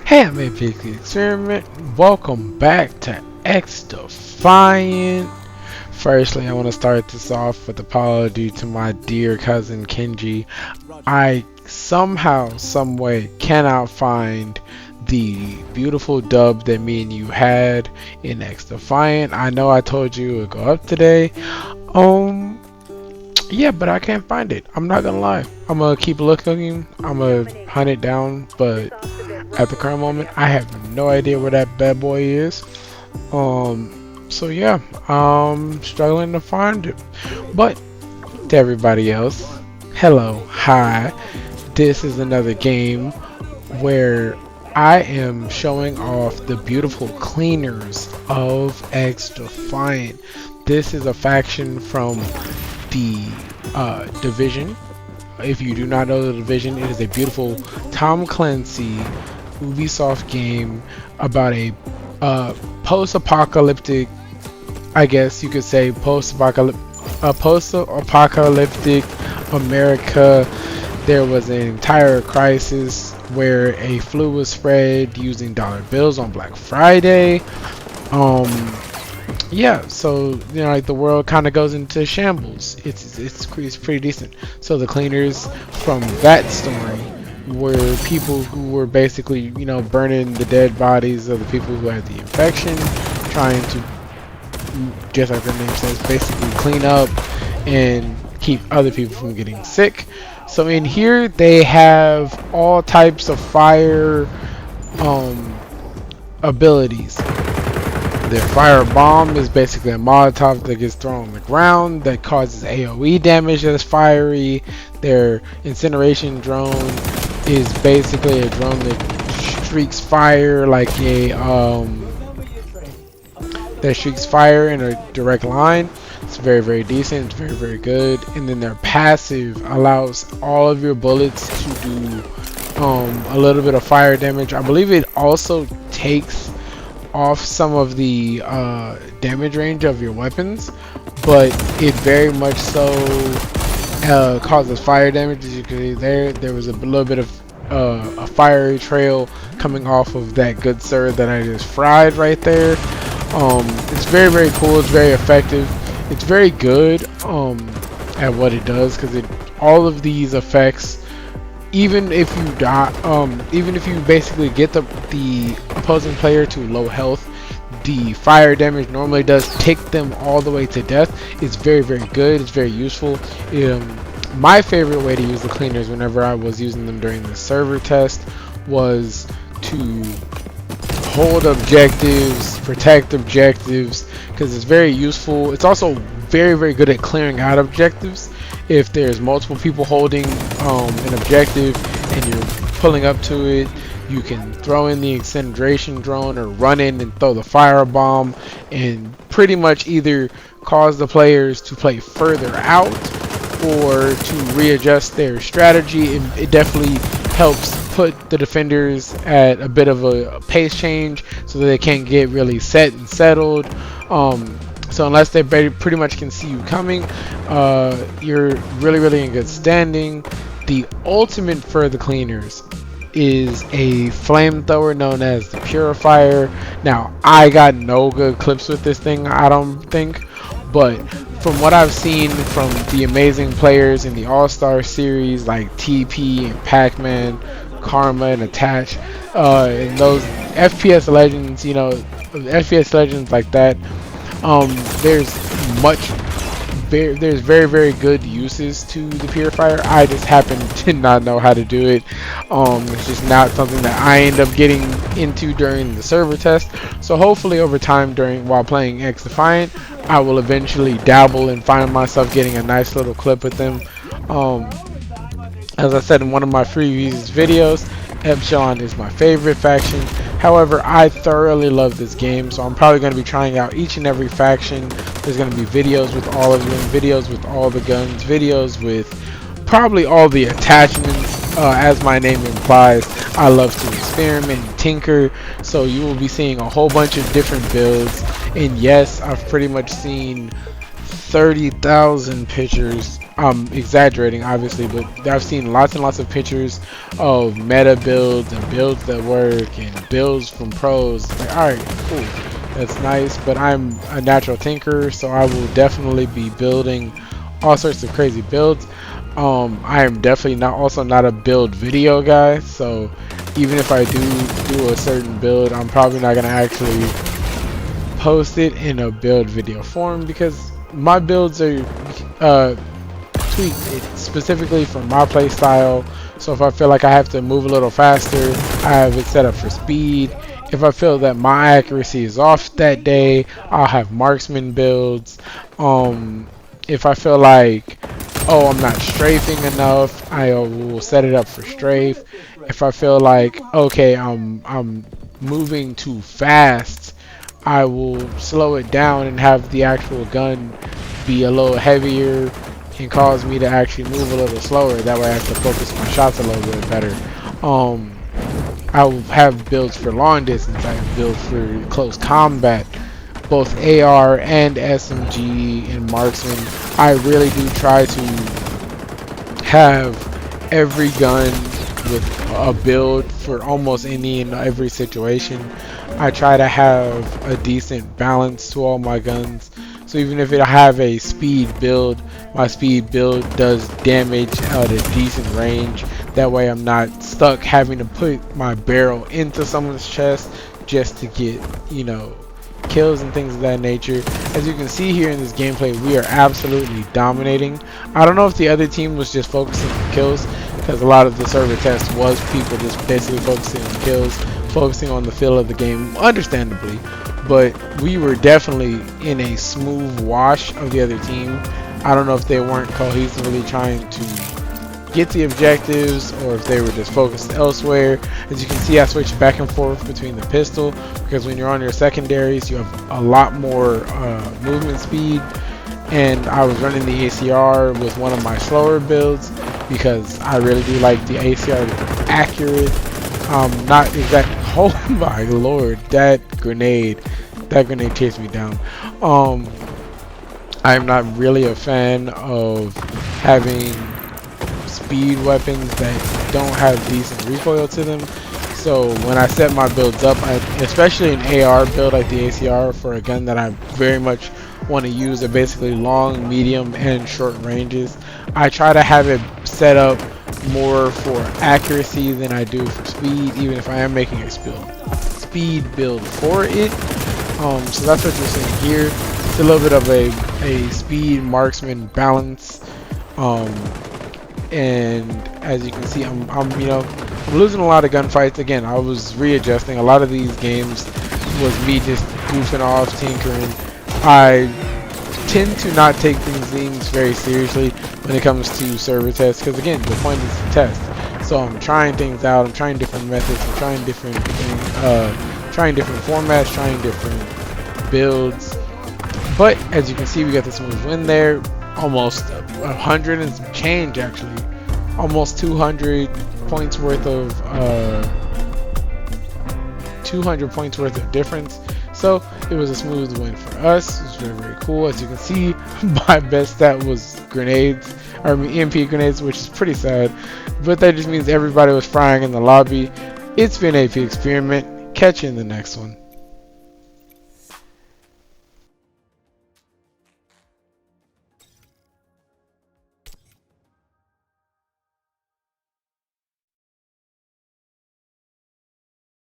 Hey, I'm a big experiment. Welcome back to Xdefiant. Firstly, I want to start this off with apology to my dear cousin Kenji. I somehow, someway cannot find the beautiful dub that me and you had in Xdefiant. I know I told you it would go up today. Um, yeah, but I can't find it. I'm not gonna lie. I'm gonna keep looking. I'm gonna hunt it down, but at the current moment, I have no idea where that bad boy is. So yeah, struggling to find it. But to everybody else, hello, hi. This is another game where I am showing off the beautiful cleaners of Xdefiant. This is a faction from the Division. If you do not know the Division, it is a beautiful Tom Clancy Ubisoft game about a post-apocalyptic, I guess you could say post-apocalyptic America. There was an entire crisis where a flu was spread using dollar bills on Black Friday. Yeah, so like the world kind of goes into shambles. It's pretty decent. So the cleaners from that story were people who were basically burning the dead bodies of the people who had the infection, trying to, just like the name says, basically clean up and keep other people from getting sick. So in here they have all types of fire abilities. Their fire bomb is basically a Molotov that gets thrown on the ground that causes AoE damage that's fiery. Their incineration drone is basically a drone that streaks fire like that streaks fire in a direct line. It's very decent. It's very good. And then their passive allows all of your bullets to do a little bit of fire damage. I believe it also takes off some of the damage range of your weapons, but it very much so causes fire damage. As you can see there was a little bit of a fiery trail coming off of that good sir that I just fried right there. It's very cool. It's very effective. It's very good at what it does, because all of these effects, even if you die, even if you basically get the opposing player to low health, the fire damage normally does take them all the way to death. It's very good. It's very useful. My favorite way to use the cleaners whenever I was using them during the server test was to hold objectives, protect objectives, because it's very useful. It's also very good at clearing out objectives. If there's multiple people holding an objective and you're pulling up to it, you can throw in the incineration drone or run in and throw the firebomb and pretty much either cause the players to play further out or to readjust their strategy. It definitely helps put the defenders at a bit of a pace change so that they can't get really set and settled. So unless they pretty much can see you coming, you're really in good standing. The ultimate for the cleaners is a flamethrower known as the Purifier. Now, I got no good clips with this thing, I don't think, but from what I've seen from the amazing players in the All-Star series like TP and Pac-Man, Karma and Attach, and those FPS legends, FPS legends like that, there's very good uses to the Purifier. I just happen to not know how to do it. It's just not something that I end up getting into during the server test. So hopefully over time while playing Xdefiant, I will eventually dabble and find myself getting a nice little clip with them. As I said in one of my previous videos, Epsilon is my favorite faction. However, I thoroughly love this game, so I'm probably going to be trying out each and every faction. There's going to be videos with all of them, videos with all the guns, videos with probably all the attachments. As my name implies, I love to experiment and tinker, so you will be seeing a whole bunch of different builds. And yes, I've pretty much seen 30,000 pictures I'm exaggerating, obviously, but I've seen lots and lots of pictures of meta builds and builds that work and builds from pros. It's like, all right, cool, that's nice. But I'm a natural tinker, so I will definitely be building all sorts of crazy builds. I am definitely not a build video guy, so even if I do a certain build, I'm probably not gonna actually post it in a build video form because my builds are tweaked specifically for my play style. So if I feel like I have to move a little faster, I have it set up for speed. If I feel that my accuracy is off that day, I'll have marksman builds. If I feel like, oh, I'm not strafing enough, I will set it up for strafe. If I feel like, okay, I'm moving too fast, I will slow it down and have the actual gun be a little heavier and cause me to actually move a little slower. That way I have to focus my shots a little bit better. I will have builds for long distance. I have builds for close combat, both AR and SMG and marksman. I really do try to have every gun with a build for almost any and every situation. I try to have a decent balance to all my guns. So even if I have a speed build, my speed build does damage at a decent range. That way I'm not stuck having to put my barrel into someone's chest just to get, you know, kills and things of that nature. As you can see here in this gameplay, we are absolutely dominating. I don't know if the other team was just focusing on kills, because a lot of the server test was people just basically focusing on kills, focusing on the feel of the game, understandably. But we were definitely in a smooth wash of the other team. I don't know if they weren't cohesively trying to get the objectives or if they were just focused elsewhere. As you can see, I switched back and forth between the pistol because when you're on your secondaries, you have a lot more movement speed. And I was running the ACR with one of my slower builds because I really do like the ACR to be accurate. Not exact. Oh my lord, that grenade chased me down. I'm not really a fan of having speed weapons that don't have decent recoil to them. So when I set my builds up, especially an AR build like the ACR for a gun that I very much want to use at basically long, medium, and short ranges, I try to have it set up more for accuracy than I do for speed, even if I am making a speed build for it. So that's what you're seeing here. It's a little bit of a speed marksman balance. And as you can see, I'm losing a lot of gunfights. Again, I was readjusting. A lot of these games was me just goofing off, tinkering. I tend to not take things very seriously when it comes to server tests, because again, the point is to test. So I'm trying things out. I'm trying different methods. I'm trying different things, trying different formats, trying different builds. But as you can see, we got this smooth win there. Almost 100 and some change, actually. Almost 200 points worth of 200 points worth of difference. So it was a smooth win for us. It was very, very cool. As you can see, my best stat was grenades, or EMP grenades, which is pretty sad. But that just means everybody was frying in the lobby. It's been AP Experiment. Catch you in the next one.